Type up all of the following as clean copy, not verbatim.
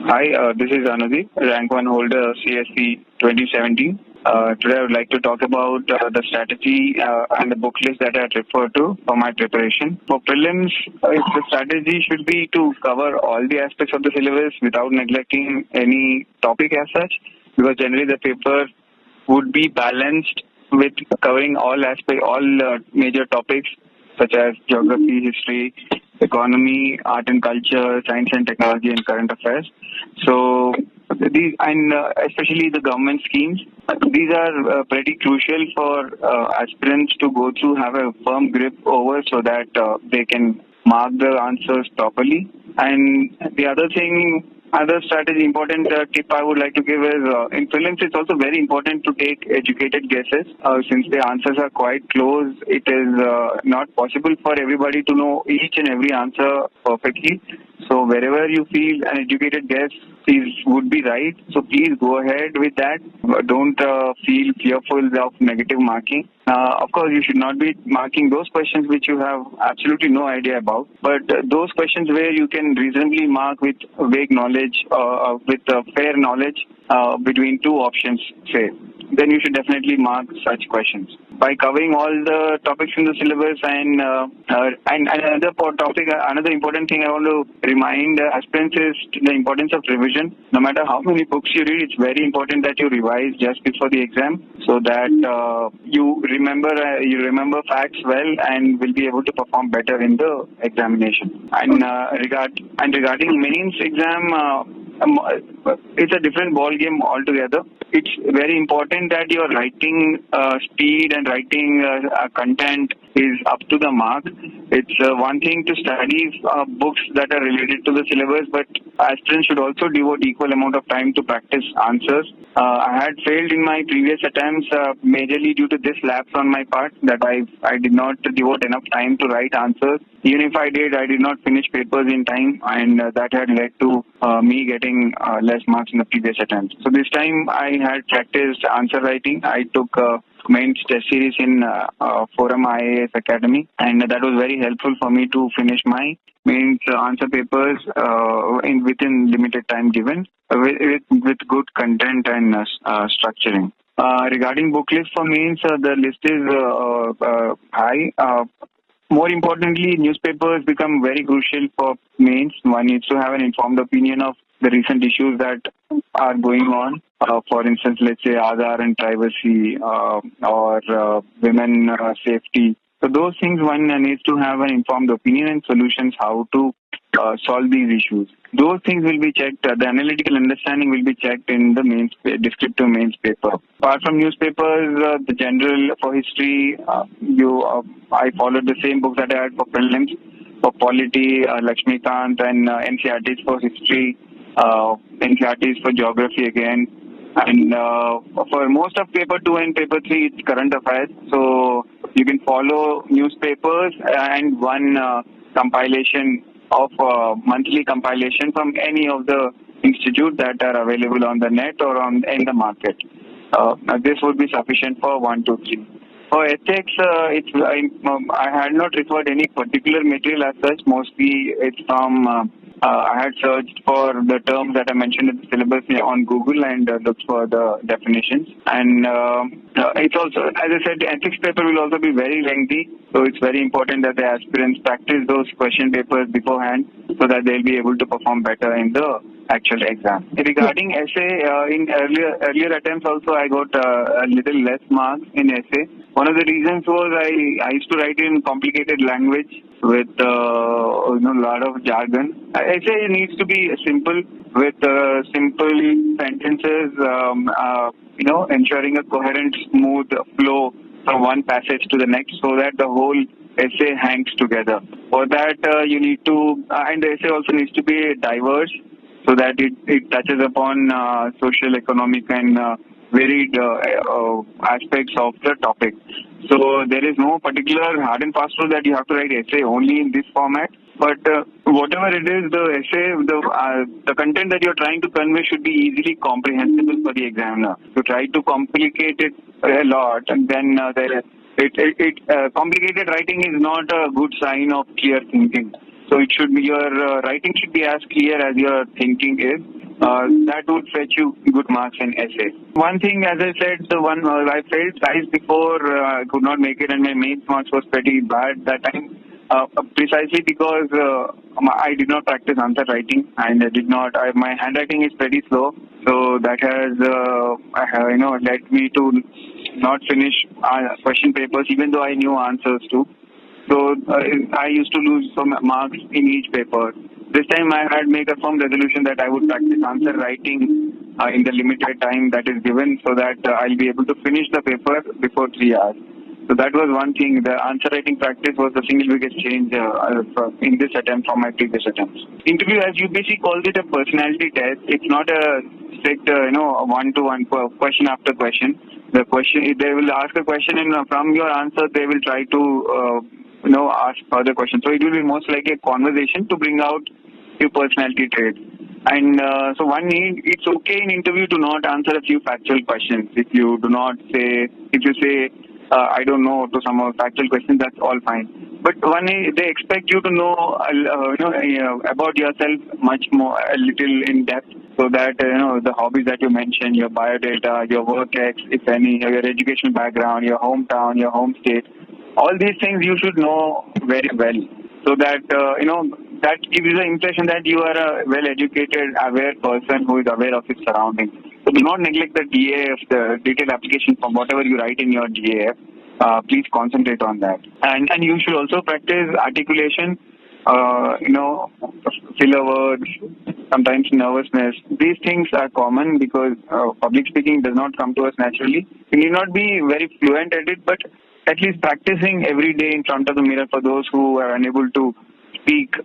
Hi, this is Anudeep, rank 1 holder CSE 2017. Today I would like to talk about the strategy and the book list that I had referred to for my preparation. For prelims, the strategy should be to cover all the aspects of the syllabus without neglecting any topic as such, because generally the paper would be balanced with covering all aspects, all major topics such as geography, history, economy, art and culture, science and technology, and current affairs. So these, and especially the government schemes, these are pretty crucial for aspirants to go through, have a firm grip over, so that they can mark the answers properly. And the other strategy, important tip I would like to give is in prelims, it's also very important to take educated guesses. Since the answers are quite close, it is not possible for everybody to know each and every answer perfectly. So wherever you feel an educated guess would be right, so please go ahead with that. Don't feel fearful of negative marking. Of course, you should not be marking those questions which you have absolutely no idea about, but those questions where you can reasonably mark with vague knowledge, with fair knowledge between two options, say, then you should definitely mark such questions. By covering all the topics in the syllabus and another important thing I want to remind aspirants is the importance of revision. No matter how many books you read, it's very important that you revise just before the exam, so that you remember facts well and will be able to perform better in the examination. And regarding mains exam, it's a different ball game altogether. It's very important that your writing speed and writing content is up to the mark. It's one thing to study books that are related to the syllabus, but aspirants should also devote equal amount of time to practice answers. I had failed in my previous attempts majorly due to this lapse on my part, that I did not devote enough time to write answers. Even if I did not finish papers in time, and that had led to me getting less marks in the previous attempt. So this time I had practiced answer writing. I took mains test series in Forum IAS Academy, and that was very helpful for me to finish my mains answer papers within limited time given, with good content and structuring. Regarding book list for mains, the list is high. More importantly, newspapers become very crucial for mains. One needs to have an informed opinion of the recent issues that are going on. For instance, let's say Aadhaar and privacy, or women safety. So those things one needs to have an informed opinion and solutions how to solve these issues. Those things will be checked. The analytical understanding will be checked in the descriptive mains paper. Apart from newspapers, the general for history, I followed the same books that I had for prelims. For polity, Lakshmikant, and NCRTs for history, NCRTs for geography again. And for most of paper 2 and paper 3, it's current affairs. So you can follow newspapers and one compilation of monthly compilation from any of the institute that are available on the net or in the market. This would be sufficient for 1, 2, 3. For ethics, I had not referred any particular material as such. Mostly it's from I had searched for the terms that I mentioned in the syllabus on Google and looked for the definitions. And it's also, as I said, the ethics paper will also be very lengthy. So it's very important that the aspirants practice those question papers beforehand, so that they'll be able to perform better in the actual exam. Regarding essay, in earlier attempts also I got a little less marks in essay. One of the reasons was I used to write in complicated language with a lot of jargon. Essay needs to be simple, with simple sentences, ensuring a coherent, smooth flow from one passage to the next, so that the whole essay hangs together. For that, you need to, and the essay also needs to be diverse, so that it touches upon social, economic, and varied aspects of the topic. So there is no particular hard and fast rule that you have to write essay only in this format. But whatever it is, the essay, the content that you're trying to convey should be easily comprehensible for the examiner. To try to complicate it a lot, and then complicated writing is not a good sign of clear thinking. So it should be your writing should be as clear as your thinking is. that would fetch you good marks in essay. One thing, as I said, the one I failed twice before I could not make it, and my main marks was pretty bad that time. Precisely because I did not practice answer writing, and my handwriting is pretty slow, so that has led me to not finish question papers even though I knew answers too. So I used to lose some marks in each paper. This time I had made a firm resolution that I would practice answer writing in the limited time that is given, so that I'll be able to finish the paper before 3 hours. So that was one thing. The answer writing practice was the single biggest change in this attempt from my previous attempts. Interview, as UPSC calls it, a personality test. It's not a strict, one-to-one question after question. The question, they will ask a question, and from your answer, they will try to, ask further questions. So it will be most like a conversation to bring out your personality traits. And it's okay in interview to not answer a few factual questions. If you say, I don't know to some of factual questions, that's all fine. But they expect you to know, about yourself much more, a little in depth, so that, the hobbies that you mentioned, your biodata, your work ex, if any, your educational background, your hometown, your home state, all these things you should know very well, so that, that gives you the impression that you are a well-educated, aware person who is aware of his surroundings. So do not neglect the DAF, the detailed application from whatever you write in your DAF. Please concentrate on that. And you should also practice articulation, filler words, sometimes nervousness. These things are common because public speaking does not come to us naturally. You need not be very fluent at it, but at least practicing every day in front of the mirror for those who are unable to speak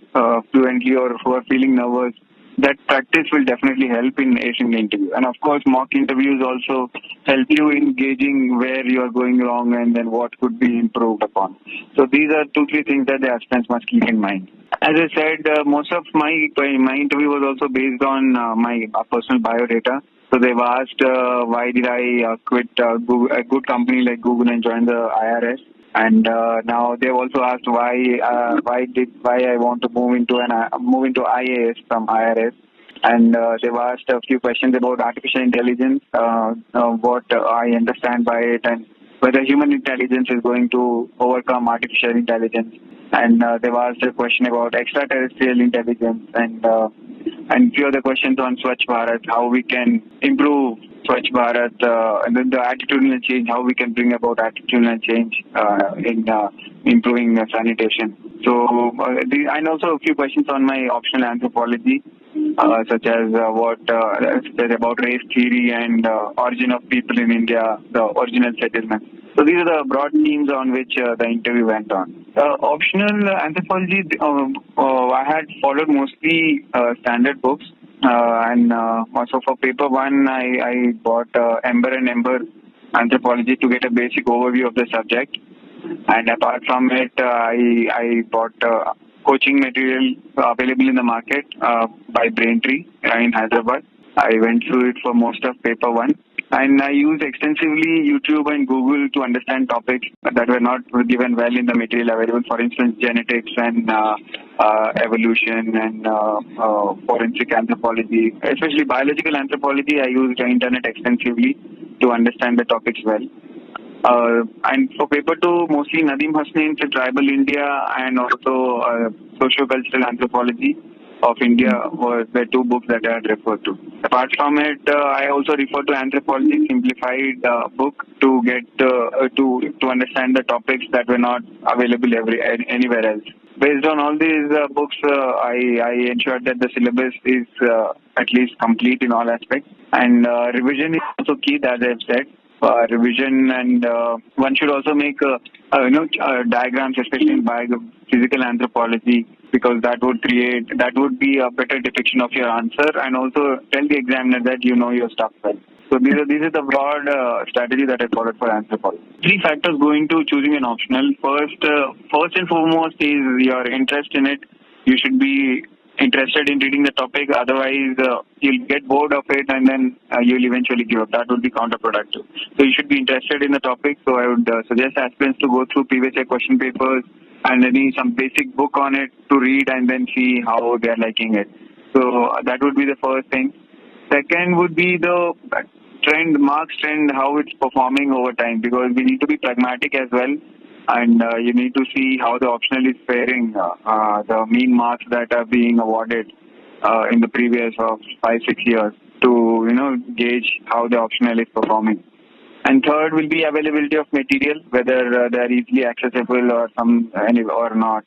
fluently or who are feeling nervous. That practice will definitely help in acing the interview. And of course, mock interviews also help you in gauging where you are going wrong and then what could be improved upon. So these are 2-3 things that the aspirants must keep in mind. As I said, most of my interview was also based on my personal biodata. So they've asked why did I quit Google, a good company like Google, and join the IRS. And now they've also asked why I want to move into IAS from IRS, and they've asked a few questions about artificial intelligence, what I understand by it, and whether human intelligence is going to overcome artificial intelligence. And they've asked a question about extraterrestrial intelligence, and few other questions on Swachh Bharat, how we can improve Swachh Bharat, and then the attitudinal change, how we can bring about attitudinal change in improving sanitation. So, and also a few questions on my optional anthropology, such as about race theory and origin of people in India, the original settlements. So these are the broad themes on which the interview went on. Optional anthropology, I had followed mostly standard books. And also for paper 1, I bought Ember and Ember Anthropology to get a basic overview of the subject. And apart from it, I bought coaching material available in the market by Braintree in Hyderabad. I went through it for most of paper 1. And I used extensively YouTube and Google to understand topics that were not given well in the material available. For instance, genetics and evolution and forensic anthropology, especially biological anthropology. I used the internet extensively to understand the topics well. And for paper 2, mostly Nadeem Hussain's Tribal India and also Socio-Cultural Anthropology of India were the 2 books that I had referred to. Apart from it, I also referred to Anthropology Simplified book to get to understand the topics that were not available anywhere else. Based on all these books, I ensured that the syllabus is at least complete in all aspects. And revision is also key, as I've said. Revision, and one should also make diagrams, especially in physical anthropology, because that would be a better depiction of your answer, and also tell the examiner that you know your stuff well. So these are the broad strategy that I followed for anthropology. 3 factors go into choosing an optional. First and foremost is your interest in it. You should be interested in reading the topic, otherwise you'll get bored of it and then you'll eventually give up. That would be counterproductive. So you should be interested in the topic. So I would suggest aspirants to go through previous year question papers and some basic book on it to read and then see how they're liking it. So that would be the first thing. Second would be the marks trend, how it's performing over time, because we need to be pragmatic as well, and you need to see how the optional is faring, the mean marks that are being awarded in the previous 5-6 years to gauge how the optional is performing. And third will be availability of material, whether they are easily accessible or not.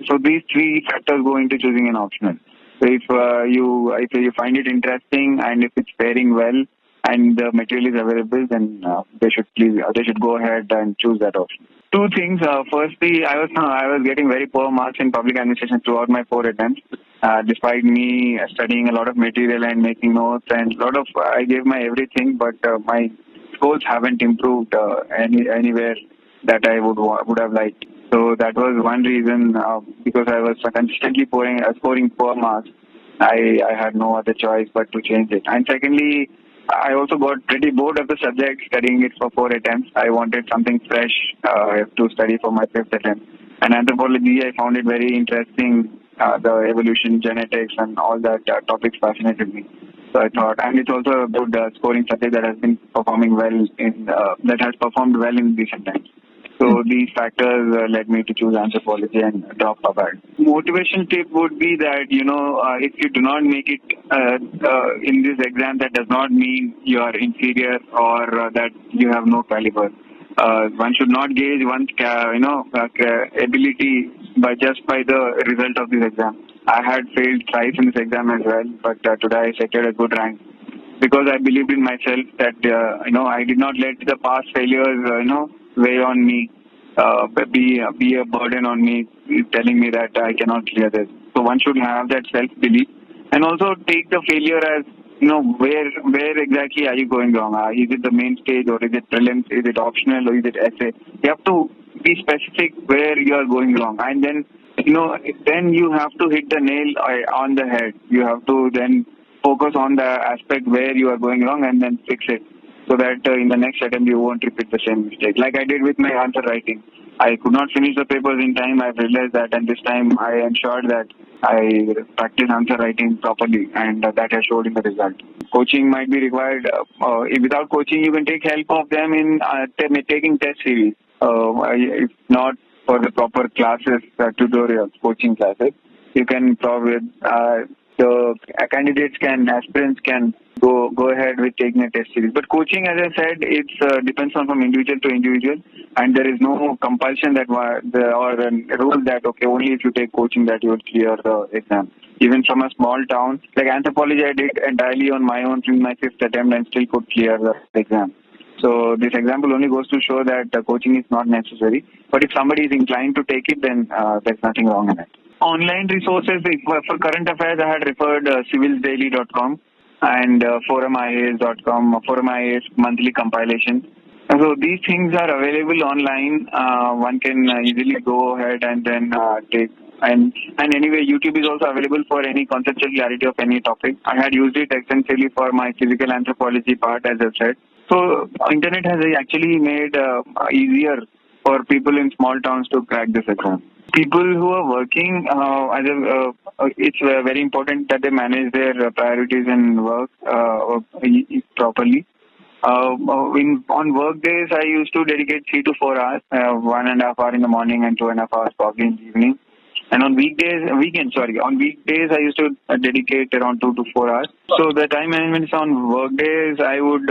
So these three factors go into choosing an optional. So if you find it interesting and if it's faring well and the material is available, then they should go ahead and choose that option. Two things. Firstly, I was getting very poor marks in public administration throughout my 4 attempts, despite me studying a lot of material and making notes and I gave my everything, but my scores haven't improved anywhere that I would have liked. So that was one reason, because I was consistently scoring poor marks. I had no other choice but to change it. And secondly, I also got pretty bored of the subject, studying it for 4 attempts. I wanted something fresh to study for my 5th attempt. And anthropology, I found it very interesting. The evolution, genetics, and all that topics fascinated me. So I thought, and it's also a good scoring subject that has been performing well that has performed well in recent times. So these factors led me to choose anthropology and drop Pavard. Motivation tip would be that, if you do not make it in this exam, that does not mean you are inferior or that you have no caliber. One should not gauge one's ability by the result of this exam. I had failed thrice in this exam as well, but today I secured a good rank because I believed in myself that I did not let the past failures weigh on me, be a burden on me, telling me that I cannot clear this. So one should have that self-belief and also take the failure as where exactly are you going wrong? Is it the main stage or is it prelims? Is it optional or is it essay? You have to be specific where you are going wrong, and then then you have to hit the nail on the head. You have to then focus on the aspect where you are going wrong and then fix it, so that in the next attempt you won't repeat the same mistake. Like I did with my answer writing. I could not finish the papers in time. I realized that, and this time I ensured that I practice answer writing properly, and that has showed in the result. Coaching might be required. Without coaching, you can take help of them in taking test series. If not for the proper classes, tutorials, coaching classes, you can probably the aspirants can go ahead with taking a test series. But coaching, as I said, it depends on from individual to individual, and there is no compulsion or a rule that only if you take coaching that you will clear the exam. Even from a small town like anthropology, I did entirely on my own in my 5th attempt and still could clear the exam. So this example only goes to show that coaching is not necessary. But if somebody is inclined to take it, then there's nothing wrong in it. Online resources for current affairs, I had referred civilsdaily.com and forumias.com, Forum IAS monthly compilation. So these things are available online. One can easily go ahead and then take. And anyway, YouTube is also available for any conceptual clarity of any topic. I had used it extensively for my physical anthropology part, as I said. So internet has actually made easier for people in small towns to crack this exam. People who are working, it's very important that they manage their priorities and work properly. On work days, I used to dedicate 3 to 4 hours, 1.5 hours in the morning and 2.5 hours probably in the evening. And on weekdays, I used to dedicate around 2 to 4 hours. So the time management is on work days. I would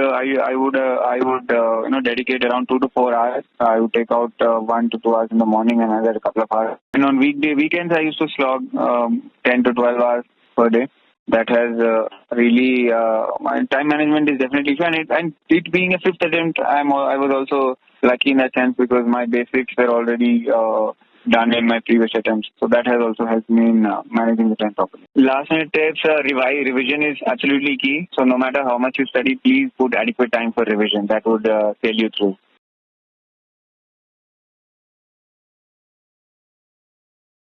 dedicate around 2 to 4 hours. I would take out 1 to 2 hours in the morning and another couple of hours. And on weekends, I used to slog 10 to 12 hours per day. That has really my time management is definitely fun. And it being a 5th attempt, I was also lucky in that sense because my basics were already done in my previous attempts. So that has also helped me in managing the time properly. Last minute tips, revision is absolutely key. So no matter how much you study, please put adequate time for revision. That would sail you through.